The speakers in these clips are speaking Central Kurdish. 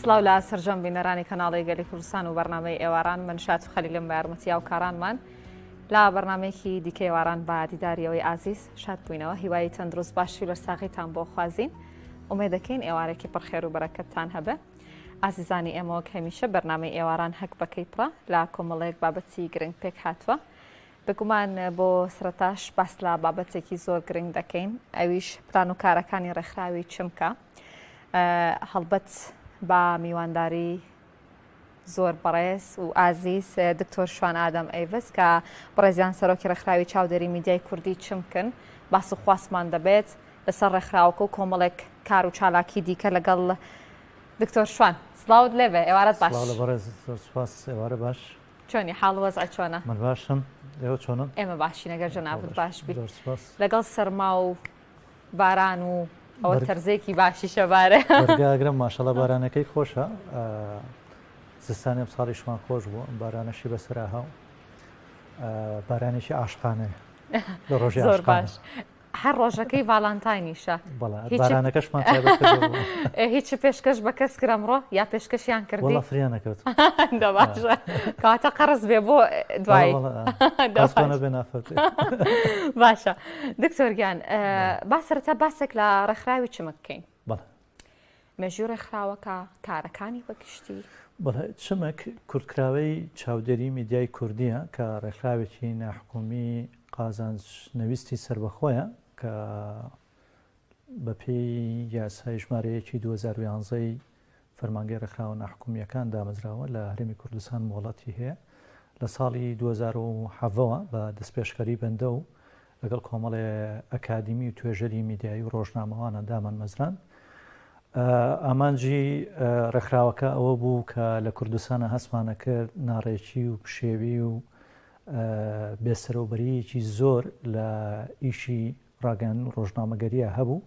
سلااو لە سەررجەم بینەرانی کەناڵی گەلی کوردستان و بەرنامەی ئێواران من شات خەلیلم بە یارمەتیا و کارانمان لا بەرنمەیەکی دیکە ئێواران با دیداریەوەی ئازیز شاد بووینەوە هیوای تەندروست باشی لە ساغیتان بۆ خوازین ئومێ دەکەین ئێوارێکی پڕخێر و بەرەکەتتان هەبێ ئازیزانی ئێمەوە کە هەمیشە بەرنامەی ئێواران هەک بەکەیتڕە لا کۆمەڵەیەک بابەتی گرنگ پێک هاتووە بگومان بۆ سەرەتاش باس لە بابەتێکی زۆر گرنگ دەکەین ئەویش پلان و کارەکانی ڕێکخراوی چمکە هەڵبەت با میوانداری زۆر بەڕێز و ئازیز دکتۆر شوان ئادەم ئەیڤس کە بڕێزیان سەرۆکی ڕێکخراوی چاودێری میدیای کوردی چمکن باس و خواستمان دەبێت لەسەر ڕێکخراوەکە و کۆمەڵێک کار و چالاکی دیکە لەگەڵ دکتۆر شوان سڵاوت لێبێ ئێوارەت باش سپاس ئێوارە باش چۆنی حاڵ وەزع چۆنە من باشم ئێوە چۆنن ئێمە باشی نەگەر جەنابەت باش بیت لەگەڵ سەرما و باران و ئەوە تەرزێکی باشی شەبارە وەرگاگرم ماشەڵە بارانەکەی خۆشە زستانی ئەم ساڵیشمان خۆش بوو ئەم بارانەشی بەسرا هاو بارانێکی عاشقانەیە لە ڕۆژی زۆر باش هەر ڕۆژەکەی ڤالانتاینیشە بارانەکەشمان هیچ پێشکەش بە کەس کرەمڕۆ یا پێشکەشیان کردی فریان نەکەوت باشە کاتە قەرز بێ بۆ دوایی بێ نافەت باشە دکتۆرگیان با سەرەتا باسێک لە ڕێکخراوی چمک بکەین مێژوو ڕێکخراوەکە کارەکانی بەگشتی چمک کورتکراوەی چاودێری میدیای کوردیە کە ڕێکخراوێکی ناحکومی قازانجنەویستی سربەخۆیە کە بەپێی یاسای ژمارەیەکی 2011 فەرمانگەی ڕێکخراوە ناحکومیەکان دامەزراوە لە هەرێمی کوردستان مۆڵەتی هەیە لە ساڵی 2007ەوە بە دەستپێشکەری بەندە و لەگەڵ کۆمەڵێ ئەکادیمی و توێژەری میدیایی و ڕۆژنامەوانە دامان مەزران ئامانجی ڕێکخراوەکە ئەوە بوو کە لە کوردستانە هەستمانە کرد ناڕێکی و پشێوی و بێسەرۆبەریەکی زۆر لە ئیشی ڕاگەن ڕۆژنامەگەریە هەبوو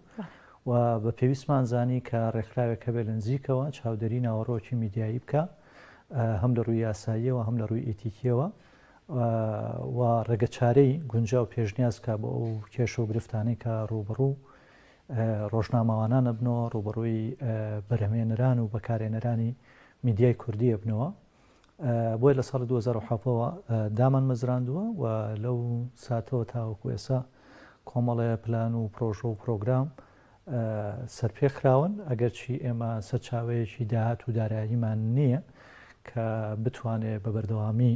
و بە پێویستمان زانی کە ڕێکخراوێکە بێ لە نزیکەوە چاودێری ناوەڕۆکی میدیایی بکە هەم لە ڕووی یاساییەوە هەم لە ڕووی ئێتیکیەوە و ڕێگەچارەی گونجاو پێشنیاز کە بۆ ئەو کێشە و گرفتانەی کە ڕوبڕوو ڕۆژنامەوانانە بنەوە ڕوبڕووی بەرهەمێنەران و بەکارێنەرانی میدیای کوردی بنەوە بۆی لە ساڵی 2007ەوە دامان مەزراندووە و لەو ساتەوە تاوەکو ئێسا کۆمەڵێ پلان و پرۆژە و پرۆگرام سەرپێخراون ئەگەر چی ئێمە سەرچاوەیەکی داهات و داراییمان نییە کە بتوانێت بە بەردەوامی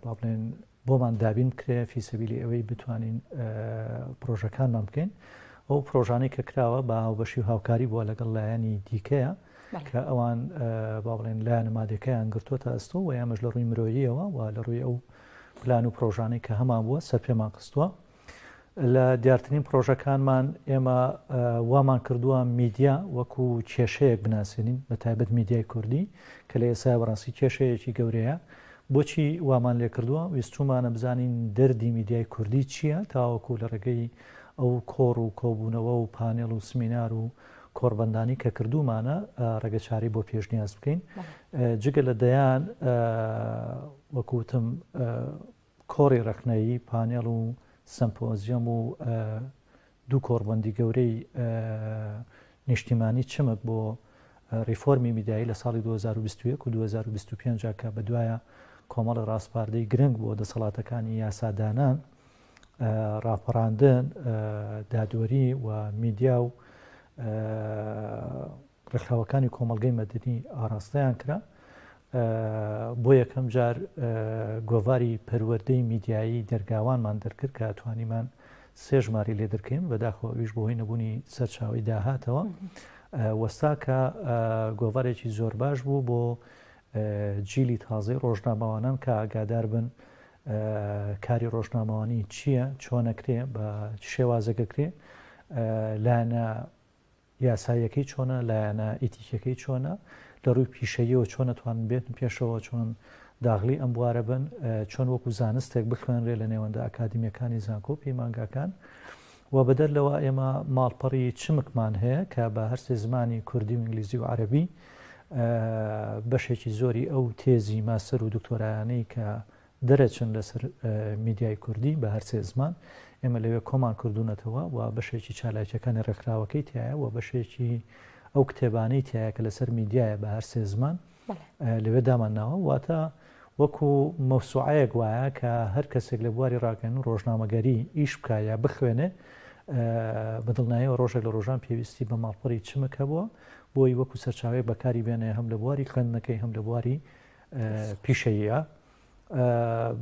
بڵێن بۆمان دابین بکرێ فیسەبیلی ئەوەی بتوانین پرۆژەکانمان بکەین ئەو پرۆژانەی کە کراوە بە هاوبەشی و هاوکاری بووە لەگەڵ لایەنی دیکەیە کە ئەوان با بڵێن لایەن نمادەکەیان گرتوۆتە ئەستۆ و یامەش لە ڕووی مرۆییەوە و لە ڕووی ئەو پلان و پرۆژانەی کە هەمان بووە سەر پێمان قستووە لە دیارترین پرۆژەکانمان ئێمە وامان کردووە میدیا وەکو کێشەیەک بناسیێنین بە تایبەت میدیای کوردی کە لە ئێستا بەڕاستی کێشەیەکی گەورەیە بۆچی وامان لێ کردووە ویستومانە بزانین دەردی میدیای کوردی چییە تاوەکو لە ڕێگەی ئەو کۆڕ و کۆبوونەوە و پانێڵ و سمینار و کۆڕبەندانی کە کردومانە ڕێگەچاری بۆ پێشنیاز بکەین جگە لە دەیان وەکوتم کۆڕی ڕەخنەیی پانێڵ و سمپۆزیەم و دوو کۆڕبەندی گەورەی نیشتیمانی چمک بۆ ریفۆرمی میدیایی لە ساڵی 2021 و 2025 کە بە دوایە کۆمەڵی ڕاستپاردەی گرنگ بۆ دەسەڵاتەکانی یاسادانان ڕاپەڕاندن دادوەری و میدیا و ڕێکخراوەکانی کۆمەڵگەی مەدەنی ئاراستەیان کرا بۆ یەکەم جار گۆڤاری پەروەردەی میدیایی دەرگاوانمان دەرکرد کە توانیمان سێ ژماری لێ دەرکەین بەداخەوە ئەویش بۆ هۆی نەبوونی سەرچاوی داهاتەوە وەستا کە گۆڤارێکی زۆر باش بوو بۆ جیلی تازەی ڕۆژنامەوانان کە ئاگادار بن کاری ڕۆژنامەوانی چییە چۆنەکرێ بە شێوازەکەکرێ لایەنە یاساییەکەی چۆنە لایەنە ئیتیکەکەی چۆنە لە ڕووی پیشەیەوە چۆن نەتوانن بێتن پێشەوە چۆن داغلی ئەم بوارە بن چۆن وەکو زانستێک بخوێنرێ لە نێوەندە ئاکادمیەکانی زانکۆ پەیمانگاکان و بەدەر لەوە ئێمە ماڵپەڕی چمکمان هەیە کە بە هەرسێ زمانی کوردی و ئینگلیزی و عەرەبی بەشێکی زۆری ئەو تێزی ماستەر و دکتۆرایانەی کە دەرەچن لەسەر میدیای کوردی بە هەرسێ زمان ئێمە لەوێ کۆمان کردوونەتەوە و بەشێکی چالاکیەکانی ڕێکخراوەکەی تایە و بەشێکی ئەو کتێبانەی تایە کە لەسەر میدیایە بە هەر سێ زمان لەوێ دامانناوە واتە وەکو مەوسوعەیەک وایە کە هەر کەسێک لە بواری ڕاگەن و ڕۆژنامەگەری ئیش بکایە بخوێنێ بەدڵنایەوە ڕۆژێک لە ڕۆژان پێویستی بە ماڵپەڕی چمەکە بووە بۆی وەکو سەرچاوەیە بەکاری بێنێ هەم لە بواری خوێندنەکەی هەم لە بواری پیشەیە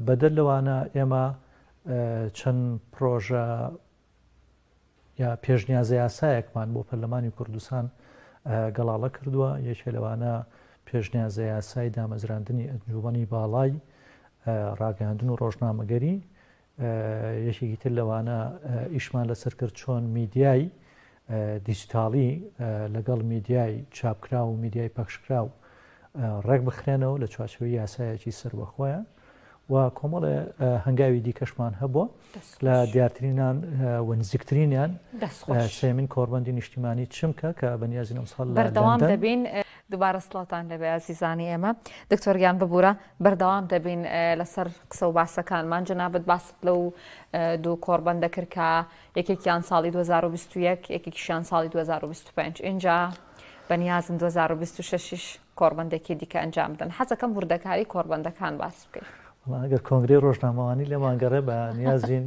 بەدەر لەوانە ئێمە چەند پرۆژە یا پێشنیازە یاسایەکمان بۆ پەرلەمانی کوردستان گەڵاڵە کردووە یەکێ لەوانە پێشنیازە یاسای دامەزراندنی ئەنجومەنی باڵای ڕاگەاندن و ڕۆژنامەگەری یەکێکی تر لەوانە ئیشمان لەسەر کرد چۆن میدیای دیجیتاڵی لەگەڵ میدیای چاپکرا و میدیای پەخشکرا و ڕێک بخرێنەوە لە چوارچێوەی یاسایەکی سەربەخۆیە و کۆمەڵە هەنگاوی دیکەشمان هەبووە لە دیارترینان و نزیکترینیان سێمین کۆڕبەندی نیشتیمانی چمکە کە بەنیازی ئەمساڵ بەردەوام دەبین دووبارە سڵاتان لەبێ عزیزانی ئێمە دکتۆریان ببوورە بەردەوام دەبین لەسەر قسە و باسەکانمان جەنابەت باست لەو دوو کۆڕبەندە کرد کە یەکێکیان ساڵی 2021 یەکێکیشیان ساڵی 2025 اینجا بەنیازم 2026 کۆڕبەندێکی دیکە ئەنجام بدەن حەزەکەم وردەکاری کۆڕبەندەکان باس بکەین ئەگەر کۆنگرەی ڕۆژنامەوانی لێمانگەڕێ بە نیازین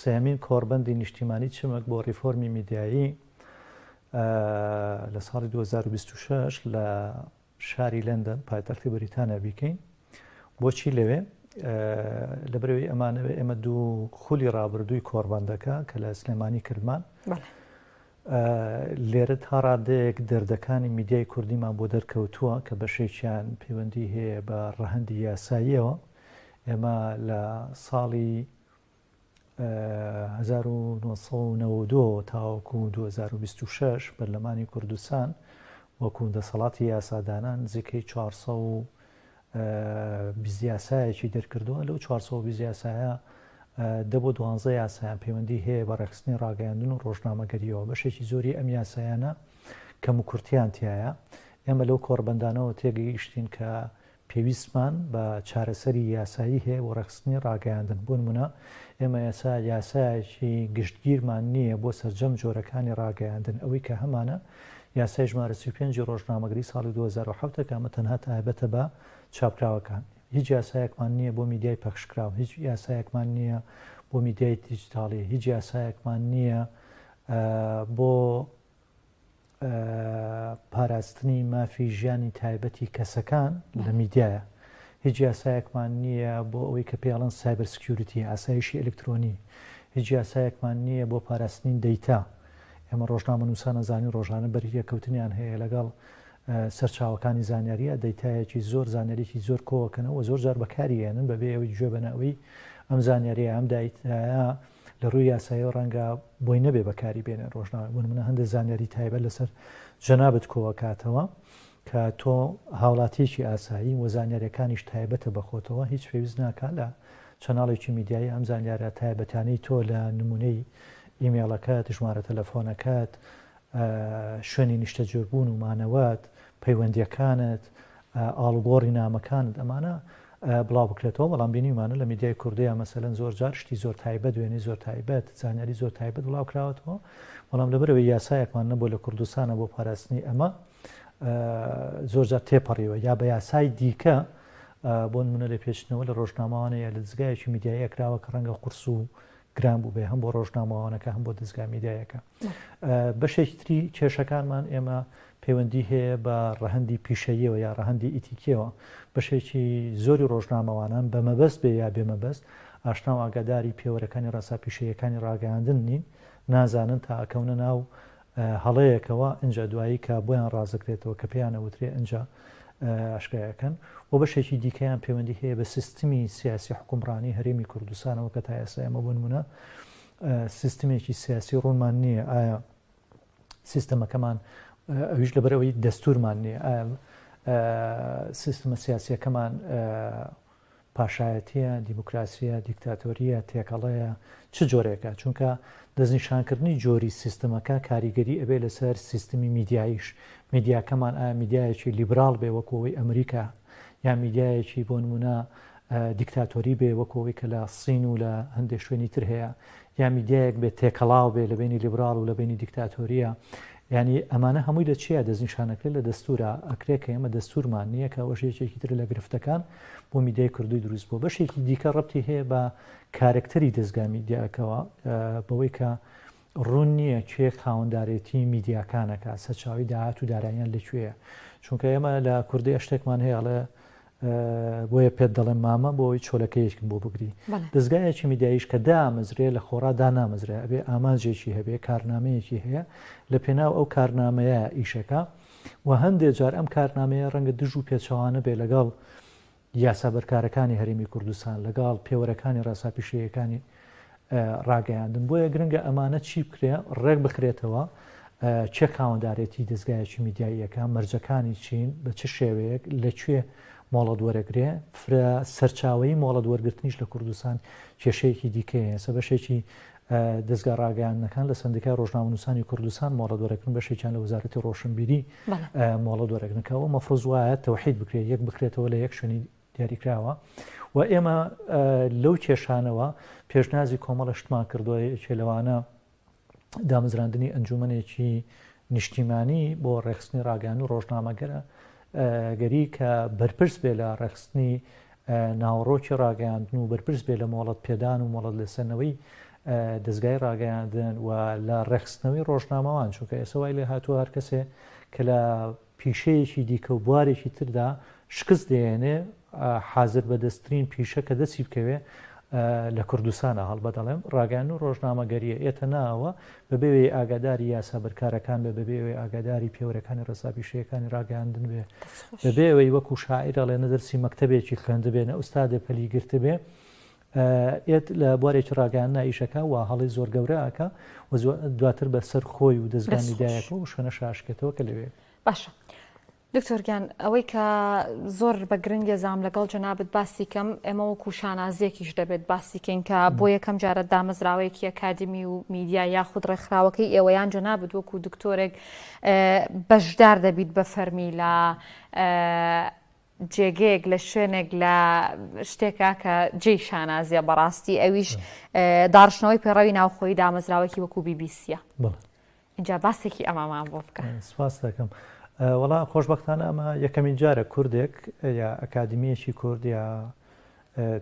سێمین کۆڕبەندی نیشتیمانی چمەک بۆ ڕیفۆرمی میدیایی لە ساڵی 2026 لە شاری لەندەن پایتەختی بریتانیا بیکەین بۆچی لەوێ لەبەرەوەی ئەمانەوێ ئێمە دوو خولی ڕابردووی کۆڕبەندەکە کە لە سلێمانی کردمان لێرە تا ڕادەیەک دەردەکانی میدیای کوردیمان بۆ دەرکەوتووە کە بەشێکیان پەیوەندی هەیە بە ڕەهەندی یاساییەوە ئێمە لە ساڵی 1992 تاوەکو 2026 بەرلەمانی کوردستان وەکو دەسەڵاتی یاسادانان نزیکەی 420 یاسایەکی دەرکردووە لەو 420 یاسایە دەبۆ 12 یاسایان پەیوەندی هەیە بە ڕێخستنی ڕاگەیاندن و ڕۆژنامەگەریەوە بەشێکی زۆری ئەم یاسایانە کەم و کورتیان تایە ئێمە لەو کۆڕبەندانەوە تێگەیشتین کە پێویستمان بە چارەسەری یاسایی هەیە بۆ ڕێخستنی ڕاگەیاندن بۆ نمونە ئێمە یاسایەکی گشتگیرمان نییە بۆ سەرجەم جۆرەکانی ڕاگەیاندن ئەوەی کە هەمانە یاسای ژمارە 35 ڕۆژنامەگەری ساڵی 2007 کە ئەمە تەنها تایبەتە بە چاپکراوەکان هیچ یاسایەکمان نییە بۆ میدیای پەخشکراو هیچ یاسایەکمان نییە بۆ میدیای دیجیتاڵی هیچ یاسایەکمان نییە بۆ پاراستنی مافی ژیانی تایبەتی کەسەکان لە میدیایە هیچ یاسایەکمان نییە بۆ ئەوەی کە پێڵەن سایبەر سکیوریتی ئاسایشی ئەلکترۆنی هیچ یاسایەکمان نییە بۆ پاراستنی دەیتا ئێمە ڕۆژنامە نووسانە زانین ڕۆژانە بەریەکەوتنیان هەیە لەگەڵ سەرچاوەکانی زانیاریە دەیتایەکی زۆر زانیاریی زۆر کۆوەکەنەوە زۆر جار بەکاریێنن بەبێ ئەوەی گوێ بنەوەی ئەم زانیاریە ئەم دایتایە لە ڕووی یاساییەوە ڕەنگە بۆی نەبێ بەکاری بێنێ ڕۆژنامە بوون منە هەندێک زانیاری تایبەت لەسەر جەنابەت کۆوەکاتەوە کە تۆ هاوڵاتیەکی ئاسایی و زانیاریەکانیش تایبەتە بەخۆتەوە هیچ پێویست ناکە لە چەناڵێکی میدیایی ئەم زانیارە تایبەتانی تۆ لە نمونەی ئیمێڵەکەت ژمارە تەلەفۆنەکەت شوێنی نیشتەجێبوون و مانەوەت پەیوەندیەکانت ئاڵوگۆڕی نامەکانت ئەمانە بڵاو بکرێتەوە بەڵام بینیمانە لە میدیای کوردیە مەسەلەن زۆر جار شتی زۆر تایبەت دوێنێ زۆر تایبەت زانیاری زۆر تایبەت بڵاو کراوەتەوە بەڵام لەبەرەوەی یاسایەکمان نەبوو لە کوردستانە بۆ پاراستنی ئەمە زۆر جار تێپەڕیەوە یا بە یاسای دیکە بۆ نمونە لە پێچنەوە لە ڕۆژنامەوانەیە لە دزگایەکی میدیایی کراوە کە ڕەنگە قورس و گران بوو بێ هەم بۆ ڕۆژنامەوانەکە هەم بۆ دەستگا میدیایەکە بەشێکی تری کێشەکانمان ئێمە پەیوەندی هەیە بە ڕەهەندی پیشەیەوە یا ڕەهەندی ئیتیکیەوە بەشێکی زۆری ڕۆژنامەوانان بە مەبەست بێ یا بێمەبەست ئاشنا و ئاگاداری پێوەرەکانی ڕاستا پیشەیەکانی ڕاگەاندن نین نازانن تا ئەکەونە ناو هەڵەیەکەوە ئەنجا دوایی کە بۆیان ڕازەکرێتەوە کە پێیانە وترێ ئەنجا ئاشکایەکەن و بەشێکی دیکەیان پەیوەندی هەیە بە سیستمی سیاسی حکومڕانی هەرێمی کوردستانەوە کە تا ئێستا ئێمە بۆ نمونە سیستمێکی سیاسی ڕوونمان نییە ئایا سیستەمەکەمان ئەویش لەبەرەوەی دەستورمان نییە ئایا سیستمە سیاسیەکەمان پاشایەتیە دیموکراسیە دیکتاتۆریە تێکەڵەیە چ جۆرێکە چونکە دەستنیشانکردنی جۆری سیستەمەکە کاریگەری ئەبێ لەسەر سیستمی میدیاییش میدیاکەمان ئایا میدیایەکی لیبرال بێ وەکەوەی ئەمریکا یا میدیایەکی بۆ نمونە دیکتاتۆری بێ وەکەوەی کە لە سین و لە هەندێک شوێنی تر هەیە یا میدیایەک بێت تێکەڵاو بێ لە بینی لیبرال و لە بینی دیکتاتۆریە ینی ئەمانە هەمووی لە چیە دەستنیشانەکرێت لە دەستورە ئەکرێ کە ئێمە دەستورمان نییە کە وەژێکێکی تر لە گرفتەکان بۆ میدیای کوردی دروست بوو بەشێکی دیکە ڕەبتی هەیە بە کارکتەری دەستگا میدیاکەوە بەوەی کە ڕوون نییە کوێ خاوەنددارێتی میدیاکانەکە سەرچاوی داهات و داراییان لەکوێیە چونکە ئێمە لە کوردی شتێکمان هەیە لە بۆیە پێت دەڵێن مامە بۆی چۆلەکەیەکم بۆ بگری دەستگایەکی میدیایش کە دامەزرێ لە خۆڕادا نامەزرێ ئەبێ ئامانجێکی هەبێ کارنامەیەکی هەیە لە پێناو ئەو کارنامەیە ئیشەکە و هەندێک جار ئەم کارنامەیە ڕەنگە دژ و پێچەوانە بێ لەگەڵ یاسابەرکارەکانی هەرێمی کوردستان لەگەڵ پێوەرەکانی ڕاستاپیشەیەکانی ڕاگەیاندن بۆیە گرنگە ئەمانە چی بکرێ ڕێک بخرێتەوە چه خاوەنددارێتی دەستگایەکی میدیاییەکە مەرجەکانی چین بە چه شێوەیەک لەکوێ مۆڵەت وەرەگرێ سەرچاوی مۆڵەت وەرگرتنیش لە کوردستان کێشەیەکی دیکەیە سە بەشێکی دەستگا ڕاگەیاندنەکان لە سندیکای ڕۆژنامەنووسانی کوردستان مۆڵەت وەرەگرن بەشێکیان لە وەزارەتی ڕۆشنبیری مۆڵەت وەرەگرنەکەەوە مەفروض وایە تەوحید بکرێت یەک بکرێتەوە لە یەک شوێنی دیاریکراوە و ئێمە لەو کێشانەوە پێشنازی کۆمەڵە شتمان کردووە چێلەوانە دامەزراندنی ئەنجومەنێکی نیشتیمانی بۆ ڕێخستنی ڕاگەیاندن و ڕۆژنامەگەرە گەری کە بەرپرس بێ لە ڕێخستنی ناوەڕۆکی ڕاگەیاندن و بەرپرس بێ لە مۆڵەت پێدان و مۆڵەت لەسەرنەوەی دەستگای ڕاگەیاندن و لە ڕێخستنەوەی ڕۆژنامەوان چونکە ئێستا وای لێ هاتووە هەر کەسێ کە لە پیشەیەکی دیکە و بوارێکی تردا شکست دێنێ حاضر بەدەستترین پیشە کە دەستی بکەوێ لە کوردستانە هەڵبە دەڵێم ڕاگەیاندن و ڕۆژنامەگەریە ئێتە ناوە بەبێوێ ئاگاداری یاسابەرکارەکان بێ بەبێوێ ئاگاداری پێوەرەکانی ڕێساپیشەیەکانی ڕاگەیاندن بێ بەبێوەی وەکو شاعیر دەڵێنە دەرسی مەکتەبێکی خوێندە بێنە ئوستادە پەلی گرتە بێ ئێت لە بوارێکی ڕاگەیاندنا ئیشەکە و هەڵی زۆر گەورەکە و دواتر بەسەر خۆی و دەستگای میدیایەکە و شوێنە شاشکێتەوە کە لەوێ باشە دکتۆرگیان ئەوەی کە زۆر بە گرنگە زام لەگەڵ جەنابەت باسی کەم ئێمە وەکو شانازیەکیش دەبێت باسیکەین کە بۆ یەکەم جارە دامەزراوەیەکی ئەکادمی و میدیا یاخود ڕێکخراوەکەی ئێوەیان جەنابەت وەکو دکتۆرێک بەشدار دەبیت بە فەرمی لە جێگەیەک لە شوێنێک لە شتێکە کە جێی شانازیە بەڕاستی ئەویش داڕشنەوەی پێڕەوی ناوخۆی دامەزراوەکی وەکو بیبیسیە اینجا باسێکی ئەمامان بۆ بکەن سپاس دەکەم وەڵا خۆشبەختانە ئەمە یەکەمین جارە کوردێک یا ئەکادمیەکی کورد یا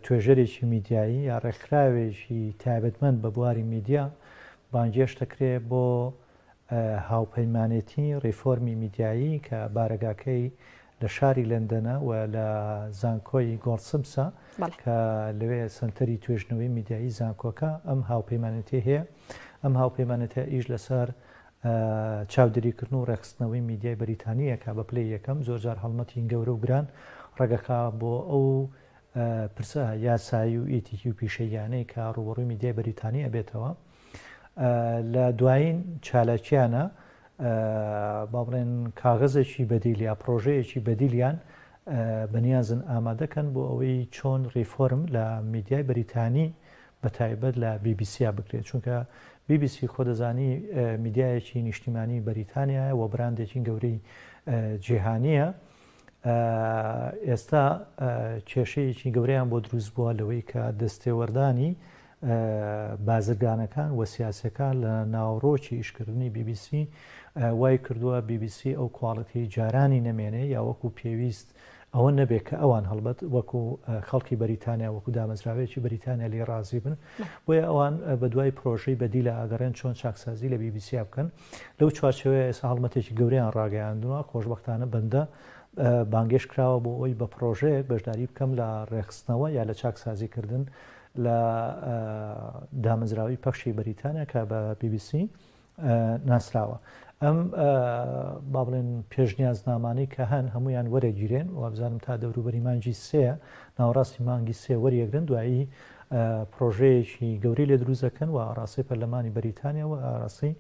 توێژەرێکی میدیایی یا ڕێکخراوێکی تایبەتمەند بە بواری میدیا بانگێش دەکرێ بۆ هاوپەیمانێتی ڕێفۆرمی میدیایی کە بارەگاکەی لە شاری لەندەنە و لە زانکۆی گۆڵسمسە کە لەوێ سنتەری توێژنەوەی میدیایی زانکۆکە ئەم هاوپەیمانەتی هەیە ئەم هاوپەیمانەتە ئیش لەسەر چاودێریکردن و ڕێخستنەوەی میدیای بەریتانیەکە بە پلەی یەکەم زۆرجار هەڵمەتی گەورە و گران ڕێگەکە بۆ ئەو پرسە یاسایی و ئیتیکی و پیشەیانەی کە ڕوبەڕووی میدیای بەریتانیا بێتەوە لە دوایین چالاکیانە با بڵێن کاغەزێکی بەدیلیا پرۆژەیەکی بەدیلیان بەنیازن ئامادەکەن بۆ ئەوەی چۆن ڕیفۆرم لە میدیای بەریتانی بە تایبەت لە BBC بکرێت چونکە BBC خۆ دەزانی میدیایەکی نیشتیمانی بەریتانیایە و براندێکی گەورەی جیهانیە ئێستا کێشەیەکی گەورەیان بۆ دروست بووە لەوەی کە دەستێوەردانی بازرگانەکان و سیاسەکان لە ناوڕۆکی ئیشکردنی BBC وای کردووە BBC ئەو کواڵەتی جارانی نەمێنێ یا وەکو پێویست ئەوە نەبێت کە ئەوان هەڵبەت وەکو خەڵکی بەریتانیا وەکو دامەزراوێکی بەریتانیا لێ ڕازی بن بۆیە ئەوان بە دوای پرۆژەی بەدی لە ئاگەڕێن چۆن چاکسازی لە BBC بکەن لەو چوارچەوەیە ئێستا هەڵمەتێکی گەوریان ڕاگەیاندووە خۆشبەختانە بەندە بانگێش کراوە بۆ ئەوی بە پرۆژەیەک بەشداری بکەم لە ڕێخستنەوە یا لە چاکسازیکردن لە دامەزراوی پەخشی بەریتانیا کە بە BBC ناسراوە ئەم با بڵێن پێشنیازنامانەی کە هەن هەمویان وەرەگیرێن و بزانم تا دەوروبەری مانگی سێ ناوەڕاستی مانگی سێ وەریەگرن دوایی پرۆژەیەکی گەوری لێ دروستەکەن و ئاڕاستی پەرلەمانی بەریتانیا و ئاڕاستی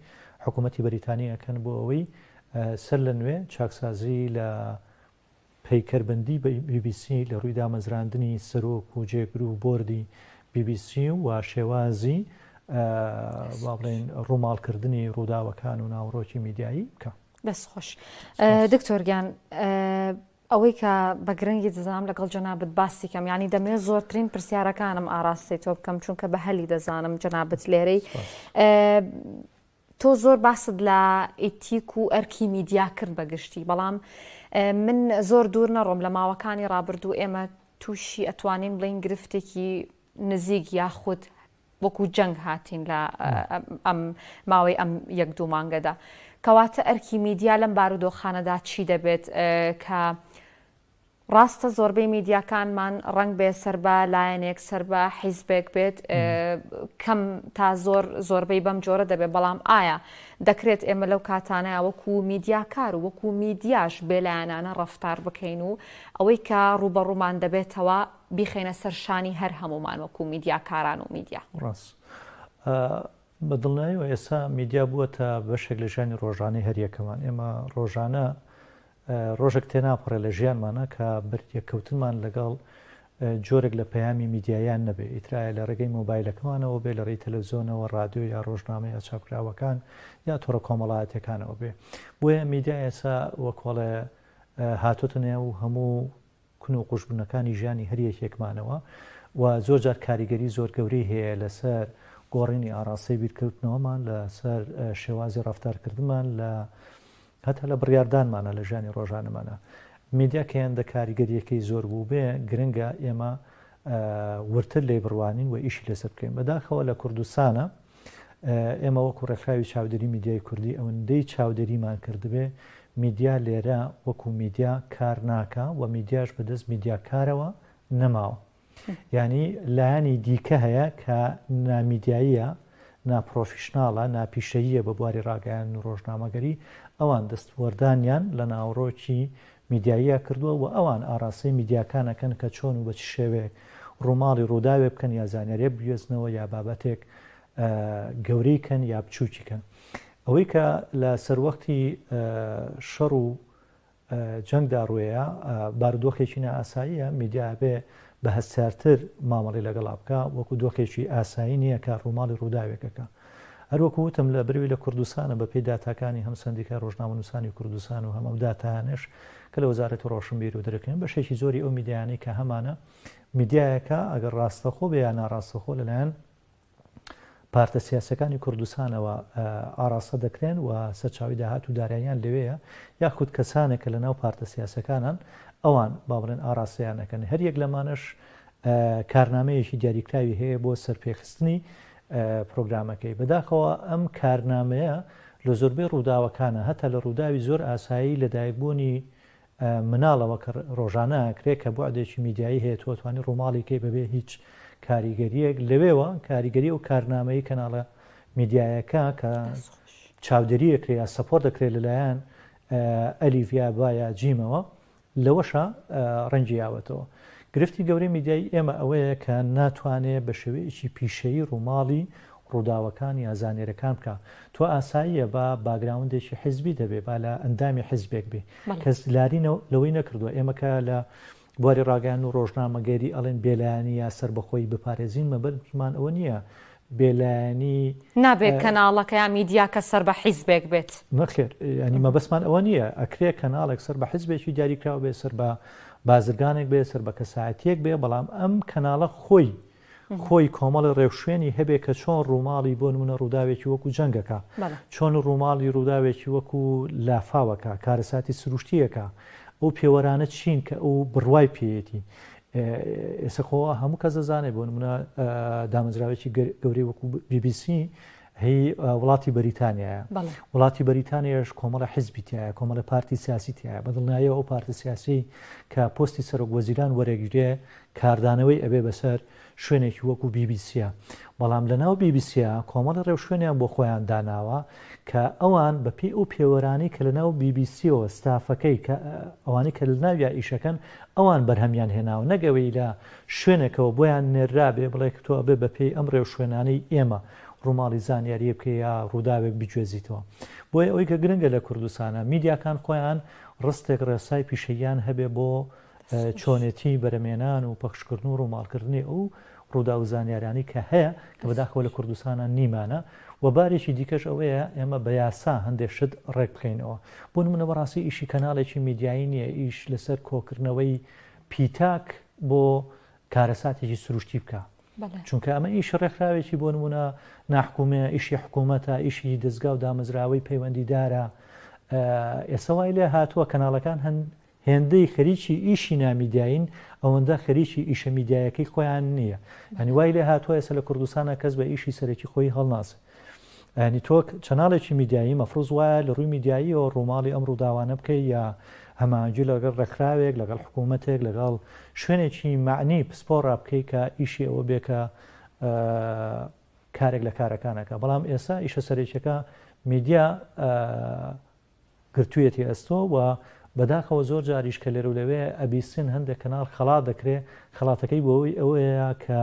حکوومەتی بەریتانیەکەن بۆ ئەوەی سەر لە نوێ چاکسازی لە پەیکەربەندی BBC لە ڕووی دامەزراندنی سەرۆک و جێگر و بۆردی BBC و شێوازی با بڵێن ڕووماڵکردنی ڕووداوەکان و ناوڕۆکی میدیایی بکە دەست خۆش دکتۆرگیان ئەوەی کە بە گرنگی دەزانم لەگەڵ جەنابەت باسی کەم ینی دەمێت زۆرترین پرسیارەکانم ئاراستی تۆ بکەم چونکە بە هەلی دەزانم جەنابەت لێرەی تۆ زۆر باست لە ئیتیک و ئەرکی میدیا کرد بەگشتی، بەڵام من زۆر دوور نەڕۆم لە ماوەکانی ڕابردوو ئێمە تووشی ئەتوانین بڵین گرفتێکی نزیک یاخود وەکو جەنگ هاتین لە ئەم ماوەی ئەم یەک دوو مانگەدا. کەواتە ئەرکی میدیا لەم بارودۆخانەدا چی دەبێت کە ڕاستە زۆربەی میدیاکانمان ڕنگ بێ سەر بە لایەنێک سەر بە حیزبێک بێت کەم تا زۆربەی بەم جۆرە دەبێت، بەڵام ئایا دەکرێت ئێمە لەو کاتانەیە وەکو میدیاکار و وەکو میدیاش بێلایەنانە ڕەفتار بکەین و ئەوەی کە ڕوبەڕوومان دەبێتەوە بیخێنە سەر شانی هەر هەمومان وەکو میدیاکاران و میدیا. ڕاست بەدڵنیاییەوە ئێستا میدیا بووەتە بەشێک لە ژیانی ڕۆژانەی هەریەکەمان. ئێمە ڕۆژانە ڕۆژێک تێناپەڕێ لە ژیانمانە کە بەردیەکەوتنمان لەگەڵ جۆرێک لە پەیامی میدیایان نەبێ، ئیترایە لە ڕێگەی مۆبایلەکەمانەوە بێ، لە ڕێی تەلەڤیزۆنەوە، ڕادیۆ یا ڕۆژنامە یا چاپکراوەکان یا تۆڕە کۆمەڵایەتەکانەوە بێ. بۆیە میدیا ئێستا وەکۆڵێ هاتوتە نێو هەموو کون و قوشبوونەکانی ژیانی هەریەکێکمانەوە و زۆر جار کاریگەری زۆر گەورەی هەیە لەسەر گۆڕینی ئاراستەی بیرکەوتنەوەمان، لەسەر شێوازی ڕەفتارکردنمان، لە هەتا لە بڕیاردانمانە لە ژیانی ڕۆژانەمانە. میدیا کە هێندە کاریگەریەکەی زۆر بوو بێ گرنگە ئێمە ورتر لێ بڕوانین و ئیشی لەسەر بکەین. بەداخەوە لە کوردستانە ئێمە وەکو ڕێکخراوی چاودێری میدیای کوردی ئەوەندەی چاودێریمان کردبێ میدیا لێرە وەکو میدیا کار ناکە و میدیاش بەدەست میدیاکارەوە نەماوە. یعنی لایانی دیکە هەیە کە نامیدیاییە، ناپرۆفیشناڵە، ناپیشەییە بە بواری ڕاگەیان و ڕۆژنامەگەری، ئەوان دەستوەردانیان لە ناوڕۆکی میدیاییە کردووە و ئەوان ئاراستەی میدیاکانەکەن کە چۆن و بەچ شێوەیەک ڕووماڵی ڕووداوێ بکەن یا زانیاریە بگوێزنەوە یا بابەتێک گەورەیکەن یا بچووکیکەن. ئەوەی کە لە سەروەختی شەڕ و جەنگدا ڕوەیە بارودۆخێکی نائاساییە، میدیا بێ بە هەستارتر مامەڵی لەگەڵا بکە، وەکو دۆخێکی ئاسایی نییە کە ڕووماڵی ڕووداوێکەکە. هەروەکو وتم لە بروی لە کوردستانە بەپێی داتاکانی هەم سندیکا ڕۆژنامەنووسانی کوردستان و هەمەو داتانش کە لە وەزارەتی ڕۆشنبیر و دەرەکەن بەشێکی زۆری ئەو میدیانەی کە هەمانە میدیایەکە ئەگەر ڕاستەخۆ بێ یان ناڕاستەخۆ لەلایەن پارتە سیاسەکانی کوردستانەوە ئاراستە دەکرێن و سەرچاوی داهات و داراییان لەوەیە، یاخود کەسانێکە لە ناو پارتە سیاسەکانان ئەوان با بڵێن ئاراستەیانەکەن. هەر یەک لەمانش کارنامەیەکی دیاریکراوی هەیە بۆ سەرپێخستنی پرۆگرامەکەی. بەداخەوە ئەم کارنامەیە لە زۆربەی ڕووداوەکانە هەتا لە ڕووداوی زۆر ئاسایی لە دایکبوونی مناڵەوە کە ڕۆژانە کرێت کە بۆعدێکی میدیایی هەیە تۆتوانی ڕووماڵیکەی بەبێ هیچ کاریگەریەک لەوێەوە کاریگەری و کارنامەی کەناڵە میدیایەکە کە چاودێریەکرێ یا سەپۆرت دەکرێت لەلایەن ئەلیڤیا باە جیمەوە لەوەشە ڕەنجی یاوەتەوە. گرفتی گەورەی میدیای ئێمە ئەوەیە کە ناتوانێت بە شێوەیەکی پیشەیی ڕووماڵی ڕووداوەکان یا زانێرەکان بکە. تۆ ئاساییە بە باگراوندێکی حیزبی دەبێت با لە ئەندامی حیزبێک بێ، کەس لاری لەوەی نەکردووە. ئێمەکە لە بواری ڕاگەیان و ڕۆژنامەگەری ئەڵێن بێلایانی یا سەر بەخۆی بپارێزین مەبەرمان ئەوە نییە. بێلایانی نابێت کەناڵەکە یا میدیا کە سەر بە حیزبێک بێت. نەخێر، ینی مەبەستمان ئەوە نییە. ئەکرێ کەناڵێک سەر بە حیزبێکی دیاریکراوە بێ، سەر بە بازرگانێک بێ، سەر بە کەسایەتیەک بێ، بەڵام ئەم کەناڵە خۆی کۆمەڵی ڕێوشوێنی هەبێ کە چۆن ڕووماڵی بۆ نمونە ڕووداوێکی وەکو جەنگەکە، چۆن ڕووماڵی ڕووداوێکی وەکو لافاوەکە، کارەساتی سروشتیەکە، ئەو پێوەرانە چین کە ئەو بڕوای پێیەتی. ئێسەخۆوە هەموو کەس دەزانێت بۆ نمونە دامەزراوێکی گەورەی وەکو BBC هەی وڵاتی بەریتانیایە. وڵاتی بەریتانیاش کۆمەڵە حیزبیتیایە، کۆمەڵە پارتی سیاسیتیایە. بەدڵنایەوە ئەو پارتی سیاسی کە پۆستی سەرۆک وەزیران وەرەگیرێ کاردانەوەی ئەبێ بەسەر شوێنێکی وەکو BBC-ە. بەڵام لەناو BBC-ە کۆمەڵە ڕێوشوێنیان بۆ خۆیان داناوە کە ئەوان بەپێی ئەو پێوەرانی کە لەناو BBC-ەوە ستافەکەی کە ئەوانی کە لە ناویا ئیشەکەن ئەوان بەرهەمیان هێناوە، نەگەوەی لە شوێنێکەوە بۆیان نێرابێ بڵێ تۆ ئەبێ بەپێی ئەم ڕێوشوێنانەی ئێمە ڕووماڵی زانیاریە بکە یا ڕووداوێک بجوێزیتەوە. بۆیە ئەوەی کە گرنگە لە کوردستانە میدیاکان خۆیان ڕستێک ڕێسای پیشەیان هەبێ بۆ چۆنێتی بەرەمێنان و پەخشکردن و ڕووماڵکردنی ئەو ڕوودا و زانیارانی کە هەیە کە بەداخەوە لە کوردستانە نیمانە. و بارێکی دیکەش ئەوەیە ئێمە بە یاسا هەندێک شت ڕێک بخینەوە. بۆ نمونە بەڕاستی ئیشی کەناڵێکی میدیایی نییە، ئیش لەسەر کۆکردنەوەی پیتاک بۆ کارەساتێکی سروشتی بکە. چونکە ئەمە ئیش ڕێکخراوێکی بۆ نمونە ناحکومە ئیشی حکوومەتە ئیشی دەستگا و دامەزراوەی پەیوەندیدارە ئێستا وای لێ هاتووە کەناڵەکان هێندەی خەریکی ئیشی نامیدیاین ئەوەندە خەریکی ئیشە میدیایەکەی خۆیان نییە هەنی وای لێ هاتووە ئێستا لە کوردستانە کەس بە ئیشی سەرەکی خۆی هەڵناسێ ینی تۆ چەناڵێکی میدیایی مەفروض وایە لە ڕووی میدیاییەوە ڕووماڵی ئەم ڕووداوانە بکەی یا هەمانجی لەگەڵ ڕێکخراوێک لەگەڵ حکوومەتێک لەگەڵ شوێنێکی معنی پسپۆڕا بکەی کە ئیشی ئەوە بێکە کارێک لە کارەکانەکە بەڵام ئێستا ئیشە سەرێکیەکە میدیا گرتوویەتی ئەستۆ و بەداخەوە زۆر جاریش کە لێرە و لەوێ ئەبیستن هەندێک کەناڵ خەڵات دەکرێت خەڵاتەکەی بۆەوەی ئەوەیە کە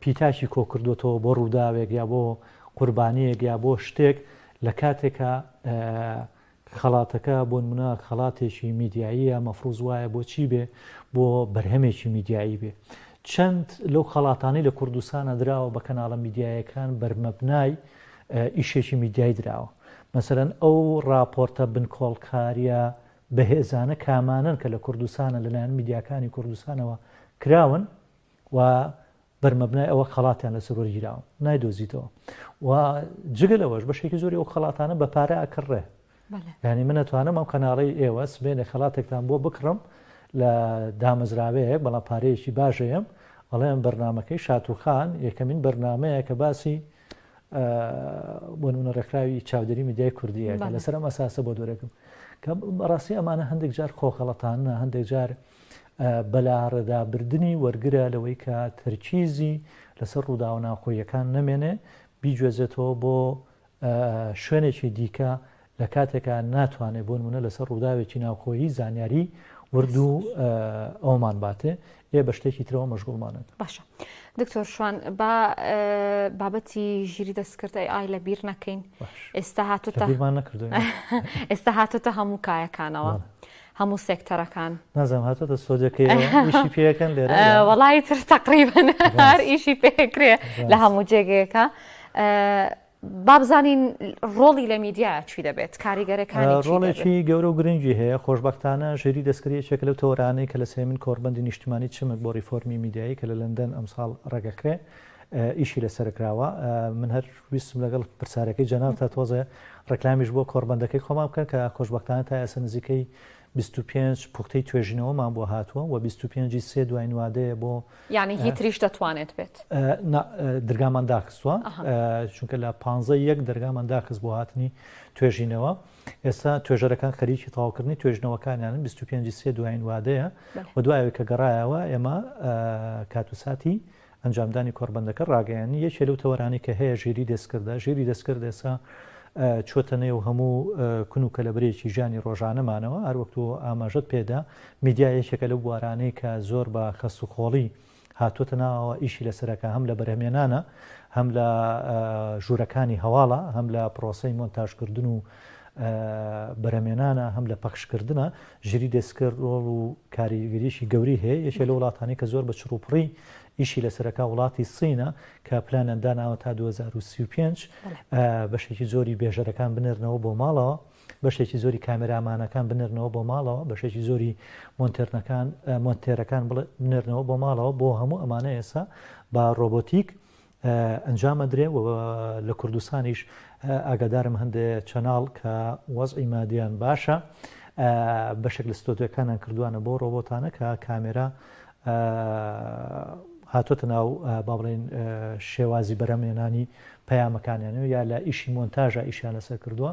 پیتاکی کۆکردوێتەوە بۆ ڕووداوێک یا بۆ قوربانیەک یا بۆ شتێک لە کاتێکە خەڵاتەکە بۆ نمونە خەڵاتێکی میدیاییە مەفروض وایە بۆ چی بێ بۆ بەرهەمێکی میدیایی بێ چەند لەو خەڵاتانەی لە کوردستانە دراوە بە کەناڵە میدیایەکان بەرمەبنای ئیشێکی میدیایی دراوە مەسەرەن ئەو راپۆرتە بنکۆڵکاریە بەهێزانە کامانن کە لە کوردستانە لەلایەن میدیاکانی کوردستانەوە کراون و بەرمەبنای ئەوە خەڵاتیان لەسەر وەرگیراوە نایدۆزیتەوە و جگەلەوەش بەشێکی زۆری ئەو خەڵاتانە بە پارە ئەکڕێ ینی من ئەتوانم ئەم کەناڵی ئێوە سبێنێ خەڵاتێکتان بۆ بکڕم لە دامەزراوەیەک بەڵام پارەیەکی باشەیەم بەڵێم بەرنمەکەی شاتوخان یەکەمین بەرنمەیە کە باسی بۆ نمونە ڕێکخراوی چاودێری میدیای کوردیەکە لەسەر ئەم ئەساسە بۆ دۆرەکەم کە بەڕاستی ئەمانە هەندێک جار خۆخەڵەتانە هەندێک جار بەلاڕێدابردننی وەرگرە لەوەی کە تەرکیزی لەسەر ڕووداوە ناوخۆیەکان نەمێنێ بیگوێزێتەوە بۆ شوێنێکی دیکە لە کاتێکە ناتوانێت بۆ نمونە لەسەر ڕووداوێکی ناوخۆیی زانیاری وردو ئەومان باتێ ئێ بە شتێکی ترەوە مەشغوڵمانن باشە دکتۆر شوان با بابەتی ژیری دەستکردی ئای لە بیر نەکەین ئێستا هاتوتە ئێستا هاتوتە هەموو کایەکانەوە هەموو سێکتەرەکان نازانم هاتوتە سۆدەکەی ئیشی پێەکەن لێرە وەڵی تر تقریبن هەر ئیشی پێکرێ لە هەموو جێگەیەکە بابزانین ڕۆڵی لە میدیا چی دەبێت کاریگەرەکانی ڕۆڵێکی گەورە و گرنگی هەیە خۆشببختانە ژێری دەستکردیەکە لەو تۆرانەی کە لە سێمین کۆربەندی نیشتیمانی چمک بۆ ریفۆرمی میدیایی کە لە لەندەن ئەمساڵ ڕێگەکرێ ئیشی لەسەرکراوە من هەر ویستم لەگەڵ پرسیارەکەی جەناب تا تۆزە ڕکلامیش بۆ کۆربەندەکەی خۆمان بکەن کە خۆشببختانە تا ئێستا نزیکەی 25 پوختەی توێژینەوەمان بۆ هاتووە و 25 سێ دوای نوادەیە بۆ یعنی هیچ ریش دەتوانێت بێت دەرگامان داخستووە چونکە لە 15 دەرگامان داخست بۆ هاتنی توێژینەوە ئێستا توێژەرەکان خەریکی تاواکردنی توێژنەوەکانیان 25 سێ دوای نوادەیە و دوایەوە کە گەڕایەوە ئێمە کاتوساتی ئەنجامدانی کۆربەندەکە ڕاگەیانی یەکێ لەو تەوەرانی کە هەیە ژێری دەستکردە ژێری دەستکرد ئێستا چۆتە نێو هەموو کونوکە لە برێکی ژیانی ڕۆژانەمانەوە هەر وەکتو ئاماژەت پێدا میدیا یەکێکە لەو بوارانەی کە زۆر بە خەست و خۆڵی هاتوۆتە ناوەوە ئیشی لەسەرەکە هەم لە بەرهەمێنانە هەم لە ژوورەکانی هەواڵە هەم لە پرۆسەی مۆنتاژکردن و بەرهەمێنانە هەم لە پەخشکردنە ژیری دەستکرد ڕۆڵ و کاریگەریشی گەوری هەیە یەکێ لە وڵاتانی کە زۆر بە چڕوپڕی ئیشی لەسەرەکە وڵاتی سینە کە پلانیان داناوە تا 2035 بەشێکی زۆری بێژەرەکان بنێرنەوە بۆ ماڵەوە بەشێکی زۆری کامێرامانەکان بنێرنەوە بۆ ماڵەوە بەشێکی زۆری مۆنتێرەکان بنێرنەوە بۆ ماڵەوە بۆ هەموو ئەمانە ئێستا بە ڕۆبۆتیک ئەنجامەدرێ و لە کوردستانیش ئاگادارم هەندێک چەناڵ کە وەزعی مادیان باشە بەشێک لە ستۆدیۆکانیان کردوانە بۆ ڕۆبۆتانە کە کامێرا هاتوۆتە ناو با بڵێن شێوازی بەرهەمێنانی پەیامەکانیانەوە یا لە ئیشی مۆنتاژە ئیشیان لەسەر کردووە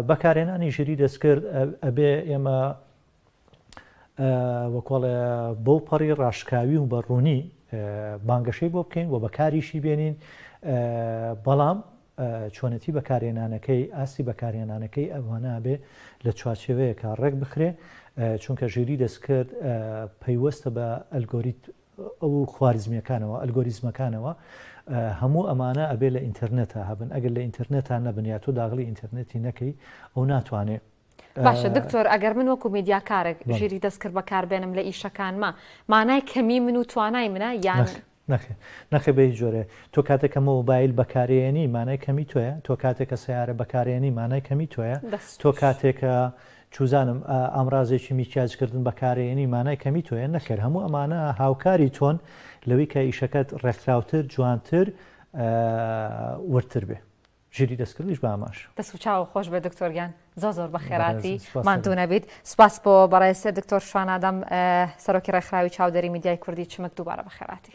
بەکارهێنانی ژیری دەستکرد ئەبێ ئێمە وەکۆڵێ بەو پەڕی ڕاشکاوی و بەڕوونی بانگەشەی بۆ بکەین و بەکاریشی بێنین بەڵام چۆنەتی بەکارهێنانەکەی ئاستی بەکارهێنانەکەی ئەوانە بێ لە چوارچێوەیەکە ڕێک بخرێ چونکە ژیری دەستکرد پەیوەستە بە ئەلگۆریت ئەو خواریزمیەکانەوە ئەلگۆریزمەکانەوە هەموو ئەمانە ئەبێ لە ئینتەرنێتە هەبن ئەگەر لە ئینتەرنێتان نەبنیات و داغڵی ئینتەرنێتی نەکەی ئەو ناتوانێت باشە دکتۆر ئەگەر من وەکو میدیاکارێک ژیری دەستکرد بەکاربێنم لە ئیشەکانمە مانای کەمی من و توانای منە یان نەخێ بە هیچ جۆرێ تۆ کاتێکە مۆبایل بەکارێنی مانای کەمی تۆیە تۆ کاتێکە سیارە بەکارێنی مانای کەمی تۆیە تۆ کاتێکە چوزانم ئامرازێکی میکیاجکردن بەکارێنی مانای کەمی تۆیان نەکرد هەموو ئەمانە هاوکاری تۆن لەوەی کە ئیشەکەت ڕێکخراوتر جوانتر ورتر بێ ژیری دەستکردیش باماش دەست و چاو خۆش بێ دکتۆریان زۆر بە خێراتی ماندوو نەبیت سپاس بۆ بەڕێسێ دکتۆر شوان ئادەم سەرۆکی ڕێکخراوی چاودێری میدیای کوردی چمک دووبارە بە خێراتی.